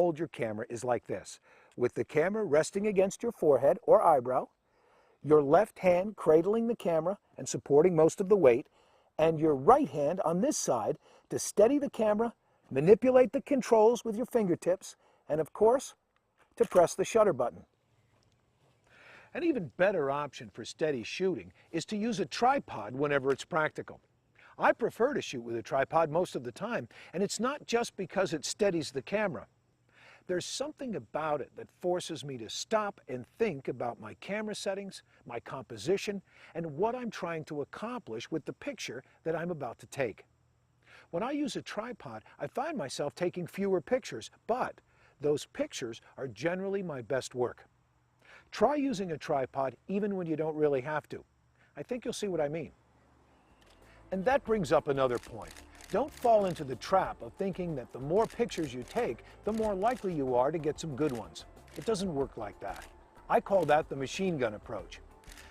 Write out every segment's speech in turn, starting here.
Hold your camera is like this, with the camera resting against your forehead or eyebrow, your left hand cradling the camera and supporting most of the weight, and your right hand on this side to steady the camera, manipulate the controls with your fingertips, and of course, to press the shutter button. An even better option for steady shooting is to use a tripod whenever it's practical. I prefer to shoot with a tripod most of the time, and it's not just because it steadies the camera. There's something about it that forces me to stop and think about my camera settings, my composition, and what I'm trying to accomplish with the picture that I'm about to take. When I use a tripod, I find myself taking fewer pictures, but those pictures are generally my best work. Try using a tripod even when you don't really have to. I think you'll see what I mean. And that brings up another point. Don't fall into the trap of thinking that the more pictures you take, the more likely you are to get some good ones. It doesn't work like that. I call that the machine gun approach.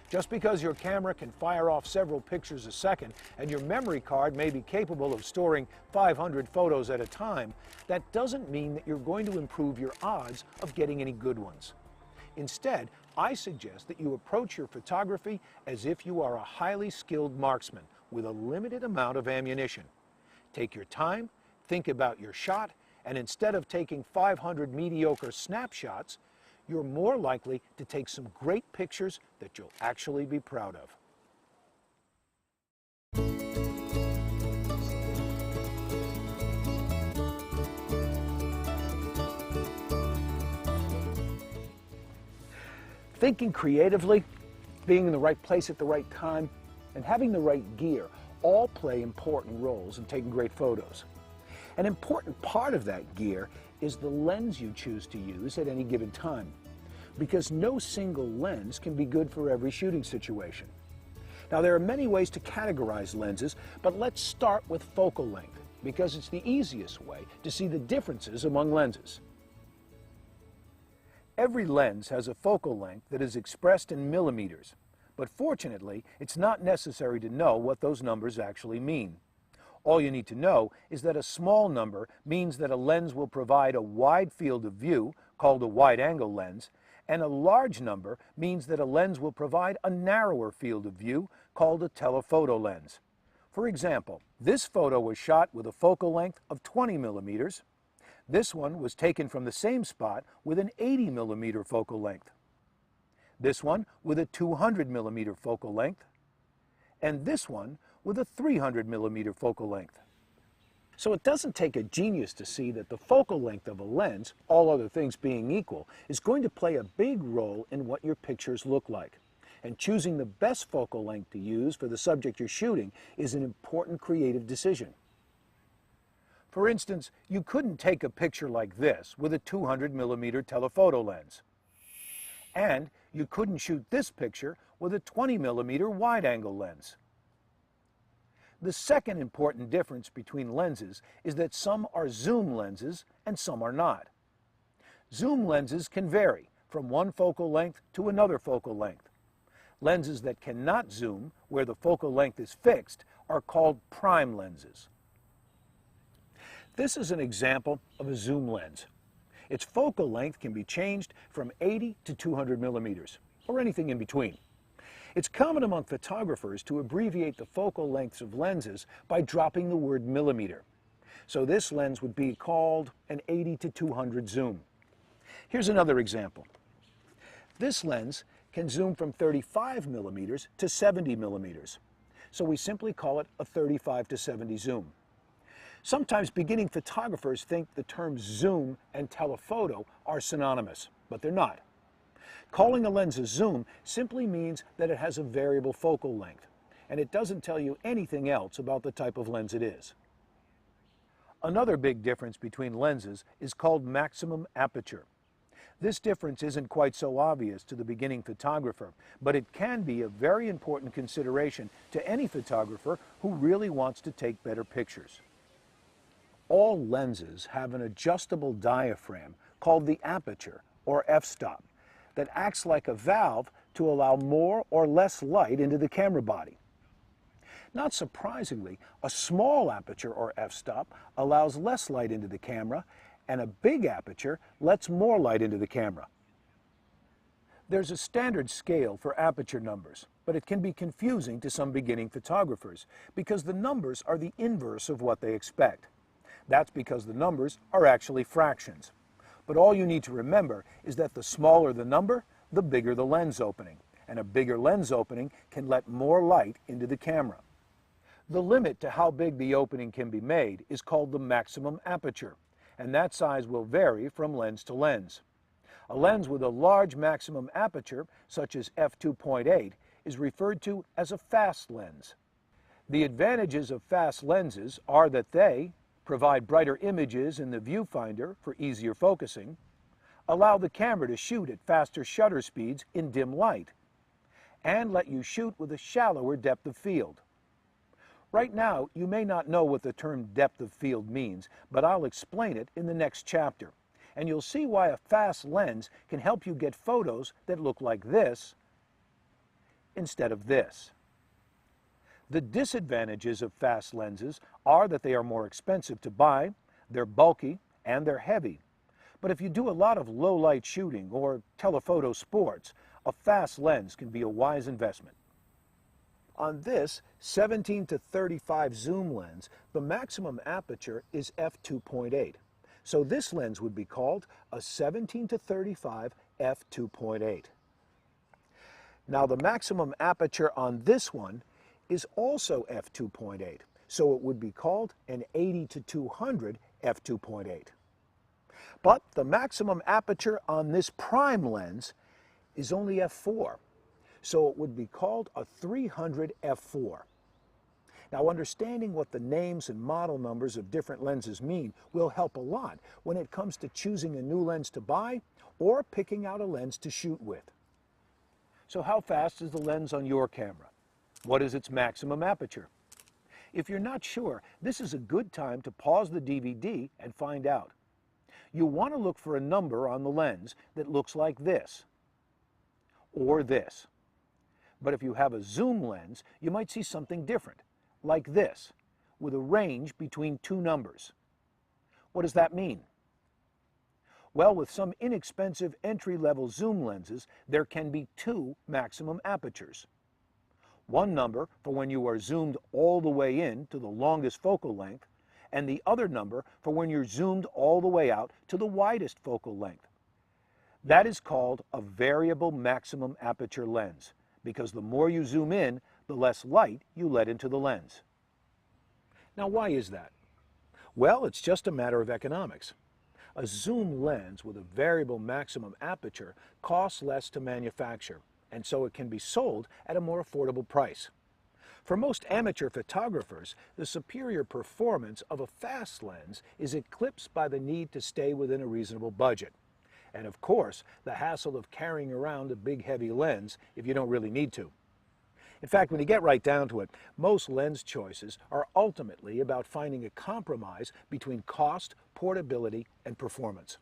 Just because your camera can fire off several pictures a second and your memory card may be capable of storing 500 photos at a time, that doesn't mean that you're going to improve your odds of getting any good ones. Instead, I suggest that you approach your photography as if you are a highly skilled marksman with a limited amount of ammunition. Take your time, think about your shot, and instead of taking 500 mediocre snapshots, you're more likely to take some great pictures that you'll actually be proud of. Thinking creatively, being in the right place at the right time, and having the right gear all play important roles in taking great photos. An important part of that gear is the lens you choose to use at any given time, because no single lens can be good for every shooting situation. Now, there are many ways to categorize lenses, but let's start with focal length, because it's the easiest way to see the differences among lenses. Every lens has a focal length that is expressed in millimeters, but fortunately, it's not necessary to know what those numbers actually mean. All you need to know is that a small number means that a lens will provide a wide field of view, called a wide-angle lens, and a large number means that a lens will provide a narrower field of view, called a telephoto lens. For example, this photo was shot with a focal length of 20 millimeters. This one was taken from the same spot with an 80 millimeter focal length. This one with a 200 millimeter focal length, and this one with a 300 millimeter focal length. So it doesn't take a genius to see that the focal length of a lens, all other things being equal, is going to play a big role in what your pictures look like. And choosing the best focal length to use for the subject you're shooting is an important creative decision. For instance, you couldn't take a picture like this with a 200 millimeter telephoto lens. And you couldn't shoot this picture with a 20 millimeter wide-angle lens. The second important difference between lenses is that some are zoom lenses and some are not. Zoom lenses can vary from one focal length to another focal length. Lenses that cannot zoom, where the focal length is fixed, are called prime lenses. This is an example of a zoom lens. Its focal length can be changed from 80 to 200 millimeters, or anything in between. It's common among photographers to abbreviate the focal lengths of lenses by dropping the word millimeter. So this lens would be called an 80 to 200 zoom. Here's another example. This lens can zoom from 35 millimeters to 70 millimeters. So we simply call it a 35 to 70 zoom. Sometimes beginning photographers think the terms zoom and telephoto are synonymous, but they're not. Calling a lens a zoom simply means that it has a variable focal length, and it doesn't tell you anything else about the type of lens it is. Another big difference between lenses is called maximum aperture. This difference isn't quite so obvious to the beginning photographer, but it can be a very important consideration to any photographer who really wants to take better pictures. All lenses have an adjustable diaphragm called the aperture, or f-stop, that acts like a valve to allow more or less light into the camera body. Not surprisingly, a small aperture, or f-stop, allows less light into the camera, and a big aperture lets more light into the camera. There's a standard scale for aperture numbers, but it can be confusing to some beginning photographers because the numbers are the inverse of what they expect. That's because the numbers are actually fractions. But all you need to remember is that the smaller the number, the bigger the lens opening, and a bigger lens opening can let more light into the camera. The limit to how big the opening can be made is called the maximum aperture, and that size will vary from lens to lens. A lens with a large maximum aperture, such as f2.8, is referred to as a fast lens. The advantages of fast lenses are that they provide brighter images in the viewfinder for easier focusing, allow the camera to shoot at faster shutter speeds in dim light, and let you shoot with a shallower depth of field. Right now, you may not know what the term depth of field means, but I'll explain it in the next chapter. And you'll see why a fast lens can help you get photos that look like this instead of this. The disadvantages of fast lenses are that they are more expensive to buy, they're bulky, and they're heavy. But if you do a lot of low-light shooting or telephoto sports, a fast lens can be a wise investment. On this 17 to 35 zoom lens, the maximum aperture is f2.8. So this lens would be called a 17 to 35 f2.8. Now the maximum aperture on this one is also f2.8, so it would be called an 80 to 200 f2.8. But the maximum aperture on this prime lens is only f4, so it would be called a 300 f4. Now, understanding what the names and model numbers of different lenses mean will help a lot when it comes to choosing a new lens to buy or picking out a lens to shoot with. So how fast is the lens on your camera? What is its maximum aperture? If you're not sure, this is a good time to pause the DVD and find out. You'll want to look for a number on the lens that looks like this or this. But if you have a zoom lens, you might see something different, like this, with a range between two numbers. What does that mean? Well, with some inexpensive entry-level zoom lenses, there can be two maximum apertures. One number for when you are zoomed all the way in to the longest focal length, and the other number for when you're zoomed all the way out to the widest focal length. That is called a variable maximum aperture lens, because the more you zoom in, the less light you let into the lens. Now, why is that? Well, it's just a matter of economics. A zoom lens with a variable maximum aperture costs less to manufacture, and so it can be sold at a more affordable price. For most amateur photographers, the superior performance of a fast lens is eclipsed by the need to stay within a reasonable budget. And of course, the hassle of carrying around a big heavy lens if you don't really need to. In fact, when you get right down to it, most lens choices are ultimately about finding a compromise between cost, portability, and performance.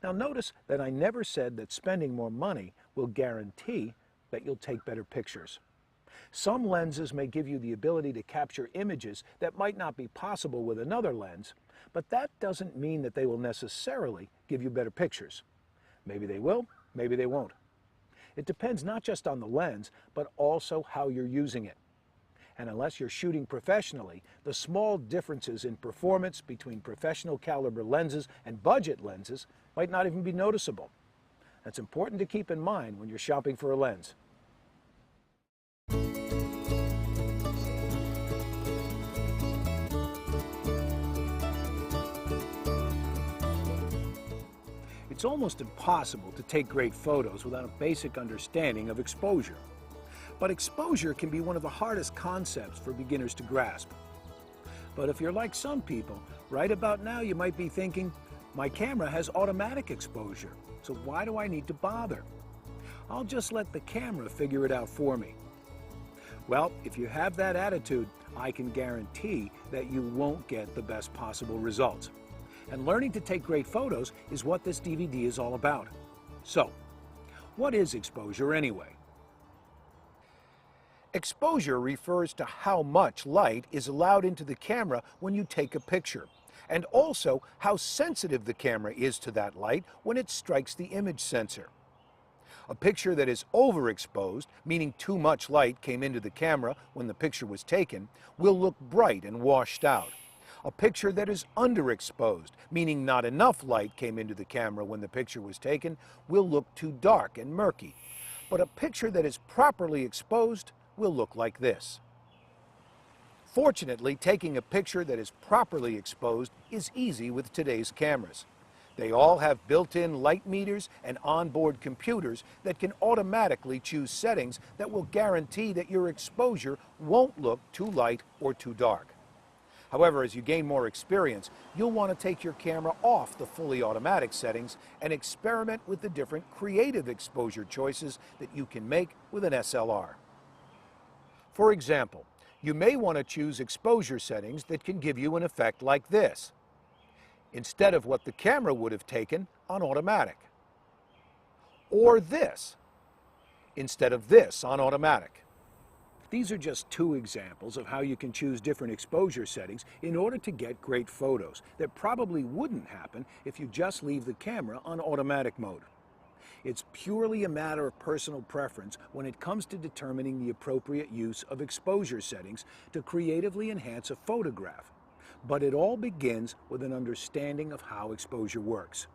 Now notice that I never said that spending more money will guarantee that you'll take better pictures. Some lenses may give you the ability to capture images that might not be possible with another lens, but that doesn't mean that they will necessarily give you better pictures. Maybe they will, maybe they won't. It depends not just on the lens, but also how you're using it. And unless you're shooting professionally, the small differences in performance between professional caliber lenses and budget lenses might not even be noticeable. That's important to keep in mind when you're shopping for a lens. It's almost impossible to take great photos without a basic understanding of exposure. But exposure can be one of the hardest concepts for beginners to grasp. But if you're like some people, right about now you might be thinking, my camera has automatic exposure, so why do I need to bother? I'll just let the camera figure it out for me. Well, if you have that attitude, I can guarantee that you won't get the best possible results. And learning to take great photos is what this DVD is all about. So, what is exposure anyway? Exposure refers to how much light is allowed into the camera when you take a picture. and also how sensitive the camera is to that light when it strikes the image sensor. A picture that is overexposed, meaning too much light came into the camera when the picture was taken, will look bright and washed out. A picture that is underexposed, meaning not enough light came into the camera when the picture was taken, will look too dark and murky. But a picture that is properly exposed will look like this. Fortunately, taking a picture that is properly exposed is easy with today's cameras. They all have built-in light meters and onboard computers that can automatically choose settings that will guarantee that your exposure won't look too light or too dark. However, as you gain more experience, you'll want to take your camera off the fully automatic settings and experiment with the different creative exposure choices that you can make with an SLR. For example, you may want to choose exposure settings that can give you an effect like this, instead of what the camera would have taken on automatic. Or this, instead of this on automatic. These are just two examples of how you can choose different exposure settings in order to get great photos that probably wouldn't happen if you just leave the camera on automatic mode. It's purely a matter of personal preference when it comes to determining the appropriate use of exposure settings to creatively enhance a photograph. But it all begins with an understanding of how exposure works.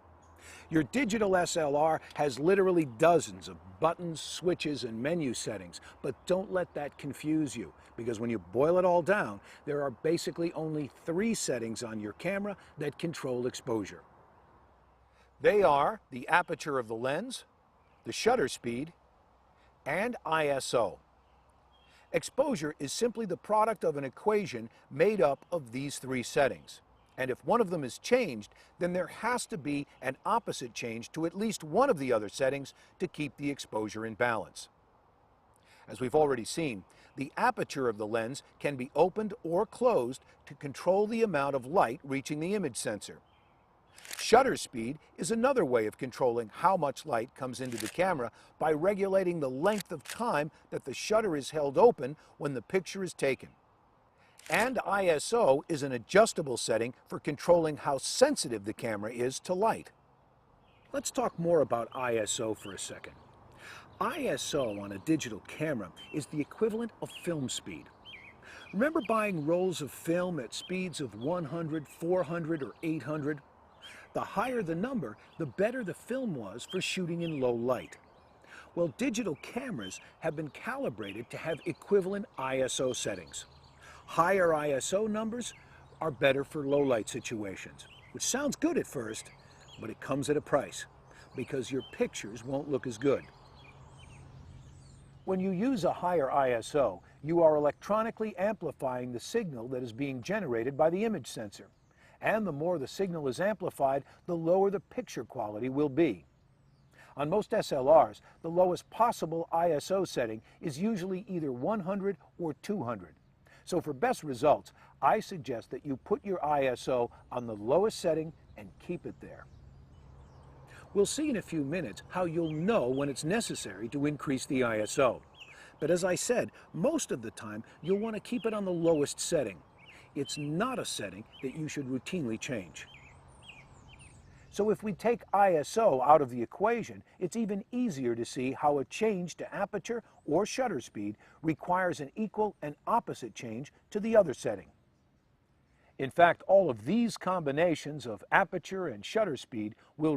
Your digital SLR has literally dozens of buttons, switches, and menu settings, but don't let that confuse you, because when you boil it all down, there are basically only 3 settings on your camera that control exposure. They are the aperture of the lens, the shutter speed, and ISO. Exposure is simply the product of an equation made up of these 3 settings. And if one of them is changed, then there has to be an opposite change to at least one of the other settings to keep the exposure in balance. As we've already seen, the aperture of the lens can be opened or closed to control the amount of light reaching the image sensor. Shutter speed is another way of controlling how much light comes into the camera by regulating the length of time that the shutter is held open when the picture is taken. And ISO is an adjustable setting for controlling how sensitive the camera is to light. Let's talk more about ISO for a second. ISO on a digital camera is the equivalent of film speed. Remember buying rolls of film at speeds of 100, 400, or 800? The higher the number, the better the film was for shooting in low light. Well, digital cameras have been calibrated to have equivalent ISO settings. Higher ISO numbers are better for low light situations, which sounds good at first, but it comes at a price, because your pictures won't look as good. When you use a higher ISO, you are electronically amplifying the signal that is being generated by the image sensor. And the more the signal is amplified, the lower the picture quality will be. On most SLRs, the lowest possible ISO setting is usually either 100 or 200. So for best results, I suggest that you put your ISO on the lowest setting and keep it there. We'll see in a few minutes how you'll know when it's necessary to increase the ISO. But as I said, most of the time you'll want to keep it on the lowest setting. It's not a setting that you should routinely change. So if we take ISO out of the equation, it's even easier to see how a change to aperture or shutter speed requires an equal and opposite change to the other setting. In fact, all of these combinations of aperture and shutter speed will